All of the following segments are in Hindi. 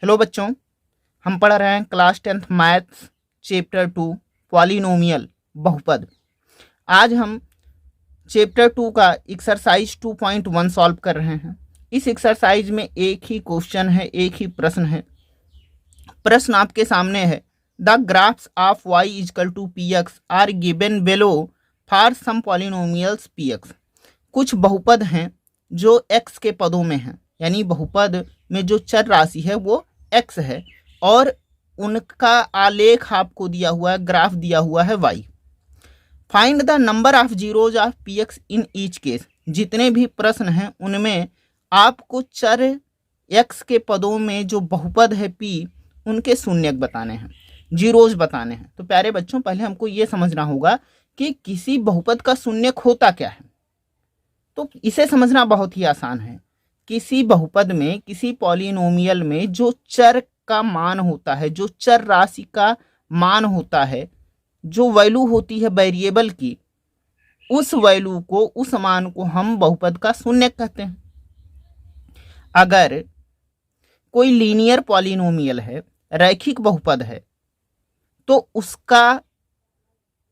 हेलो बच्चों, हम पढ़ रहे हैं class 10th maths chapter 2 polynomial बहुपद। आज हम चैप्टर 2 का एक्सरसाइज 2.1 सॉल्व कर रहे हैं। इस एक्सरसाइज में एक ही क्वेश्चन है, एक ही प्रश्न है। प्रश्न आपके सामने है, the graphs of y equal to P x are given below for some polynomials P x. कुछ बहुपद हैं जो x के पदों में हैं, यानी बहुपद में जो चर राशि है वो x है और उनका आलेख आपको दिया हुआ है, ग्राफ दिया हुआ है y। Find the number of zeros of P x in each case. जितने भी प्रश्न हैं उनमें आपको चर x के पदों में जो बहुपद है p, उनके शून्यक बताने हैं, जीरोज बताने हैं। तो प्यारे बच्चों, पहले हमको ये समझना होगा कि किसी बहुपद का शून्यक होता क्या है। तो इसे समझना बहुत ही आसान है। किसी बहुपद में, किसी पॉलिनोमियल में जो चर का मान होता है, जो चर राशि का मान होता है, जो वैल्यू होती है वेरिएबल की, उस वैल्यू को, उस मान को हम बहुपद का शून्यक कहते हैं। अगर कोई लीनियर पॉलिनोमियल है, रैखिक बहुपद है, तो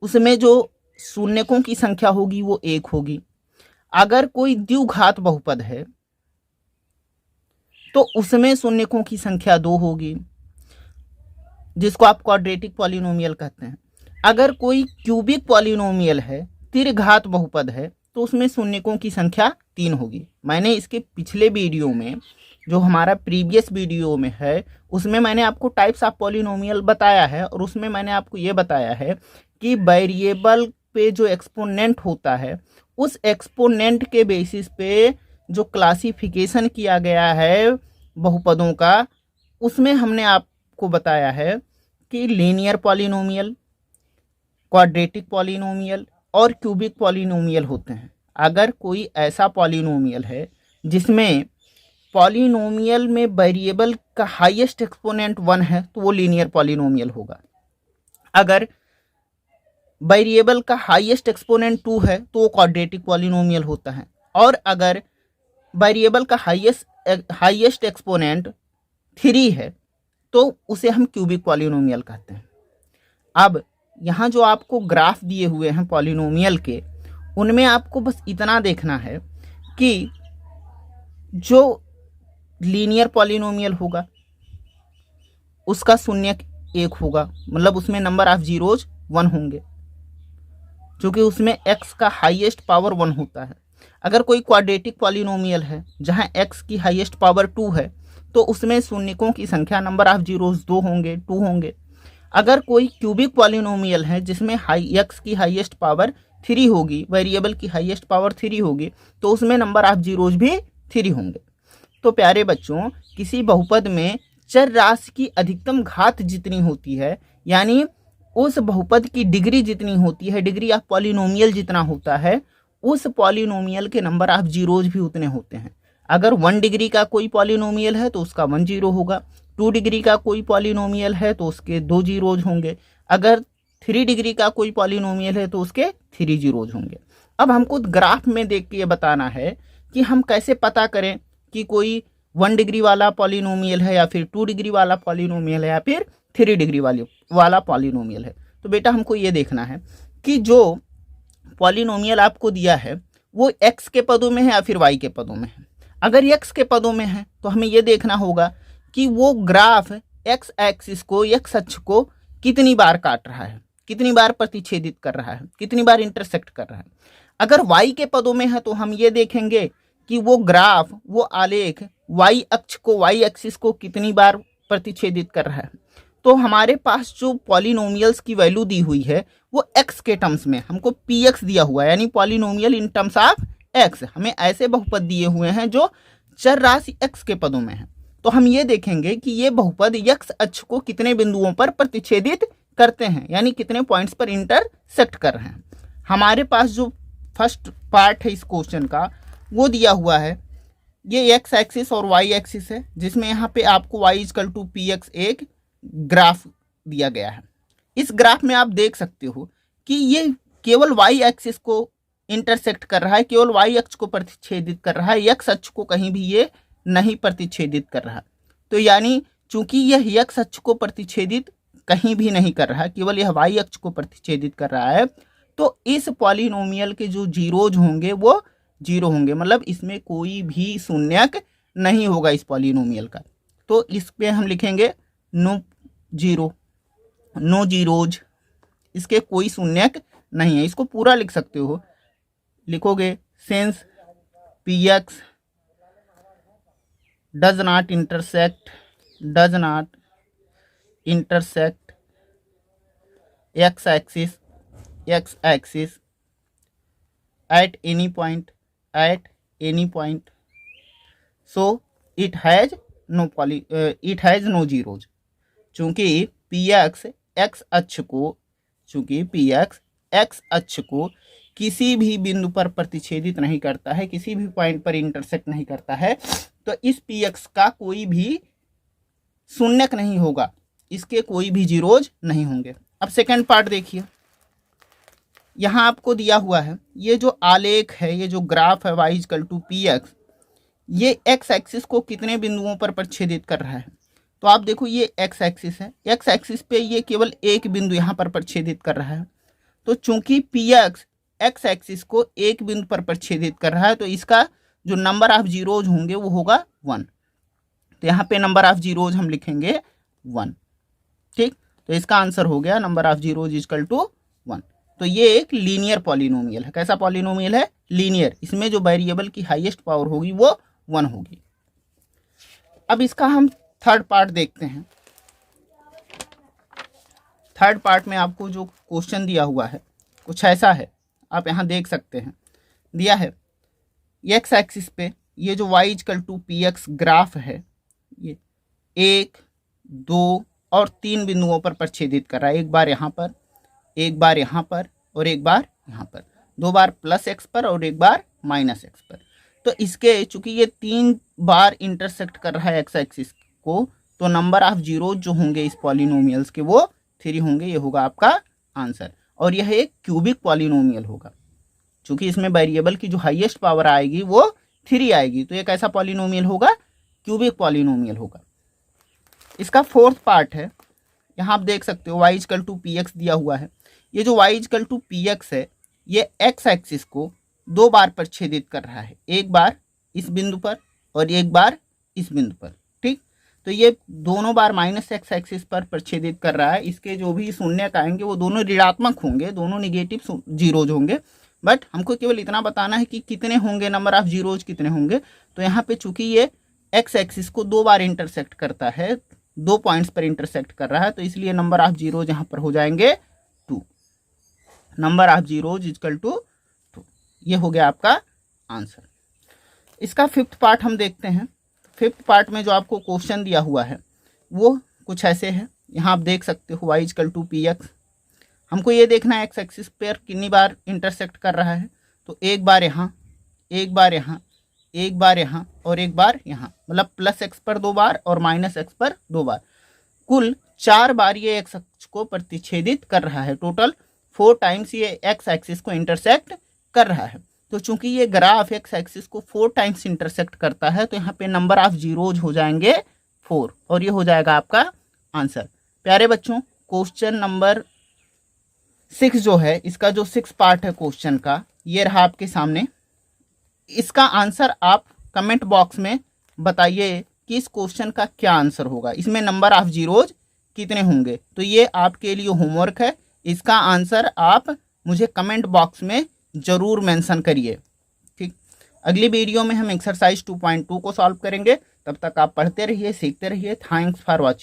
उसमें जो शून्यकों की संख्या होगी वो 1 होगी। अगर कोई द्विघात बहुपद है तो उसमें शून्यकों की संख्या 2 होगी, जिसको आप क्वाड्रेटिक पॉलिनोमियल कहते हैं। अगर कोई क्यूबिक पॉलिनोमियल है, त्रिघात बहुपद है, तो उसमें शून्यकों की संख्या 3 होगी। मैंने इसके पिछले वीडियो में, जो हमारा प्रीवियस वीडियो में है, उसमें मैंने आपको टाइप्स ऑफ पॉलिनोमियल बताया है और उसमें मैंने आपको ये बताया है कि वेरिएबल पे जो एक्सपोनेंट होता है, उस एक्सपोनेंट के बेसिस पे जो क्लासिफिकेशन किया गया है बहुपदों का, उसमें हमने आपको बताया है कि लीनियर पॉलिनोमियल, क्वाड्रेटिक पॉलिनोमियल और क्यूबिक पॉलिनोमियल होते हैं। अगर कोई ऐसा पॉलिनोमियल है जिसमें पॉलिनोमियल में वेरिएबल का हाईएस्ट एक्सपोनेंट 1 है, तो वो लीनियर पॉलिनोमियल होगा। अगर वेरिएबल का हाईएस्ट एक्सपोनेंट 2 है तो वो क्वाड्रेटिक पॉलिनोमियल होता है। और अगर वेरिएबल का हाईएस्ट एक्सपोनेंट 3 है तो उसे हम क्यूबिक पॉलिनोमियल कहते हैं। अब यहाँ जो आपको ग्राफ दिए हुए हैं पॉलिनोमियल के, उनमें आपको बस इतना देखना है कि जो लीनियर पॉलिनोमियल होगा उसका शून्यक 1 होगा, मतलब उसमें नंबर ऑफ जीरोज 1 होंगे, क्योंकि उसमें x का हाईएस्ट पावर 1 होता है। अगर कोई क्वाड्रेटिक पॉलिनोमियल है जहां x की हाईएस्ट पावर 2 है, तो उसमें शून्यकों की संख्या, नंबर ऑफ जीरोज 2 होंगे। अगर कोई क्यूबिक पॉलिनोमियल है जिसमें x की हाईएस्ट पावर 3 होगी, वेरिएबल की हाईएस्ट पावर 3 होगी, तो उसमें नंबर ऑफ जीरोज भी 3 होंगे। तो प्यारे बच्चों, किसी बहुपद में चर राशि की अधिकतम घात जितनी होती है, यानी उस बहुपद की डिग्री जितनी होती है, डिग्री ऑफ पॉलिनोमियल जितना होता है, उस पॉलिनोमियल के नंबर ऑफ जीरोज भी उतने होते हैं। अगर 1 डिग्री का कोई पॉलिनोमियल है तो उसका 1 जीरो होगा। 2 डिग्री का कोई पॉलिनोमियल है तो उसके 2 जीरोज होंगे। अगर 3 डिग्री का कोई पॉलिनोमियल है तो उसके 3 जीरोज होंगे। अब हमको ग्राफ में देख के ये बताना है कि हम कैसे पता करें कि कोई 1 डिग्री वाला पॉलिनोमियल है या फिर 2 डिग्री वाला पॉलिनोमियल है या फिर 3 डिग्री वाला पॉलिनोमियल है। तो बेटा, हमको ये देखना है कि जो पॉलिनोमियल आपको दिया है वो x के पदों में है या फिर y के पदों में है। अगर x के पदों में है तो हमें ये देखना होगा कि वो ग्राफ x एक्सिस को, x अक्ष को कितनी बार काट रहा है, कितनी बार प्रतिच्छेदित कर रहा है, कितनी बार इंटरसेक्ट कर रहा है। अगर y के पदों में है तो हम ये देखेंगे कि वो ग्राफ, वो आलेख y अक्ष को, y एक्सिस को कितनी बार प्रतिच्छेदित कर रहा है। तो हमारे पास जो पॉलिनोमियल्स की वैल्यू दी हुई है वो x के टर्म्स में, हमको px दिया हुआ है, यानी polynomial in terms of x। हमें ऐसे बहुपद दिए हुए हैं जो चर राशि x के पदों में है। तो हम ये देखेंगे कि ये बहुपद x अक्ष को कितने बिंदुओं पर प्रतिच्छेदित करते हैं, यानी कितने पॉइंट्स पर इंटरसेक्ट कर रहे हैं। हमारे पास जो फर्स्ट पार्ट है इस क्वेश्चन का, वो दिया हुआ है, ये x एक्सिस और y एक्सिस है, जिसमें यहाँ पे आपको y इक्वल टू px एक ग्राफ दिया गया है। इस ग्राफ में आप देख सकते हो कि ये केवल y एक्सिस को इंटरसेक्ट कर रहा है, केवल y अक्ष को प्रतिच्छेदित कर रहा है, x अक्ष को कहीं भी ये नहीं प्रतिच्छेदित कर रहा। तो यानी चूंकि यह x अक्ष को प्रतिच्छेदित कहीं भी नहीं कर रहा है, केवल यह y अक्ष को प्रतिच्छेदित कर रहा है, तो इस पॉलिनोमियल के जो जीरोज होंगे वो जीरो होंगे, मतलब इसमें कोई भी शून्यक नहीं होगा इस पॉलिनोमियल का। तो इस पे हम लिखेंगे नो जीरो, नो जीरोज, इसके कोई शून्यक नहीं है। इसको पूरा लिख सकते हो, लिखोगे since px does not intersect x axis at any point, so it has no zeros। चूंकि px x अक्ष को किसी भी बिंदु पर प्रतिच्छेदित नहीं करता है, किसी भी पॉइंट पर इंटरसेक्ट नहीं करता है, तो इस px का कोई भी शून्यक नहीं होगा, इसके कोई भी जीरोज नहीं होंगे। अब सेकंड पार्ट देखिए, यहाँ आपको दिया हुआ है ये जो आलेख है, ये जो ग्राफ है y = px, ये x एक्सिस को कितने बिंदुओं पर प्रतिच्छेदित कर रहा है। तो आप देखो ये x एक्सिस है, x एक्सिस पे ये केवल एक बिंदु यहाँ पर प्रतिच्छेदित कर रहा है। तो चूंकि px x एक्सिस को एक बिंदु पर प्रतिच्छेदित कर रहा है, तो इसका जो नंबर ऑफ जीरोज होंगे वो होगा 1। तो यहाँ पे नंबर ऑफ जीरोज हम लिखेंगे 1। ठीक, तो इसका आंसर हो गया नंबर ऑफ जीरोज = 1। तो ये एक लीनियर पॉलिनोमियल है। कैसा पॉलिनोमियल है? लीनियर। इसमें जो वेरिएबल की हाईएस्ट पावर होगी वो 1 होगी। अब इसका हम थर्ड पार्ट देखते हैं। थर्ड पार्ट में आपको जो क्वेश्चन दिया हुआ है कुछ ऐसा है, आप यहाँ देख सकते हैं, दिया है x एक्सिस पे ये जो y = px ग्राफ है, ये 1, 2 और 3 बिंदुओं पर प्रतिच्छेदित कर रहा है। एक बार यहाँ पर, एक बार यहाँ पर और एक बार यहाँ पर, 2 बार +x पर और एक बार -x पर। तो इसके चूंकि ये 3 बार इंटरसेक्ट कर रहा है x एक्सिस को, तो नंबर ऑफ जीरो जो होंगे इस पॉलिनोमियल्स के वो 3 होंगे। ये होगा आपका आंसर। और यह एक क्यूबिक पॉलिनोमियल होगा, चूंकि इसमें वेरिएबल की जो हाईएस्ट पावर आएगी वो 3 आएगी, तो ये कैसा पॉलिनोमियल होगा? क्यूबिक पॉलिनोमियल होगा। इसका फोर्थ पार्ट है, यहाँ आप देख सकते हो y = px दिया हुआ है। ये जो y = px है, ये x एक्सिस को 2 बार प्रतिच्छेदित कर रहा है, एक बार इस बिंदु पर और एक बार इस बिंदु पर। ठीक, तो ये दोनों बार -x एक्सिस पर प्रतिच्छेदित कर रहा है। इसके जो भी शून्यक आएंगे वो दोनों ऋणात्मक होंगे, दोनों निगेटिव जीरोज होंगे। बट हमको केवल इतना बताना है कि कितने होंगे, नंबर ऑफ जीरोज कितने होंगे। तो यहाँ पे चूंकि ये x एक्सिस को 2 बार इंटरसेक्ट करता है, 2 पॉइंट्स पर इंटरसेक्ट कर रहा है, तो इसलिए नंबर ऑफ जीरोज यहाँ पर हो जाएंगे 2। Number of zeros = 2। ये हो गया आपका आंसर। इसका फिफ्थ पार्ट हम देखते हैं। फिफ्थ पार्ट में जो आपको क्वेश्चन दिया हुआ है वो कुछ ऐसे है। यहाँ आप देख सकते हो y = px। हमको ये देखना है x एक्सिस पर कितनी बार इंटरसेक्ट कर रहा है। तो एक बार यहाँ, एक बार यहाँ, एक बार यहाँ और एक बार यहाँ, मतलब +x पर 2 बार और -x पर 2 बार, कुल 4 बार ये x अक्ष को प्रतिच्छेदित कर रहा है। टोटल 4 टाइम्स ये x एक्सिस को इंटरसेक्ट कर रहा है। तो चूंकि ये ग्राफ x एक्सिस को 4 टाइम्स इंटरसेक्ट करता है, तो यहाँ पे नंबर ऑफ जीरोज हो जाएंगे 4 और ये हो जाएगा आपका आंसर। प्यारे बच्चों, क्वेश्चन नंबर 6 जो है, इसका जो 6 पार्ट है क्वेश्चन का, ये रहा आपके सामने। इसका आंसर आप कमेंट बॉक्स में बताइए कि इस क्वेश्चन का क्या आंसर होगा, इसमें नंबर ऑफ जीरोज कितने होंगे। तो ये आपके लिए होमवर्क है, इसका आंसर आप मुझे कमेंट बॉक्स में ज़रूर मेंशन करिए। ठीक, अगली वीडियो में हम एक्सरसाइज 2.2 को सॉल्व करेंगे। तब तक आप पढ़ते रहिए, सीखते रहिए। Thanks for watching.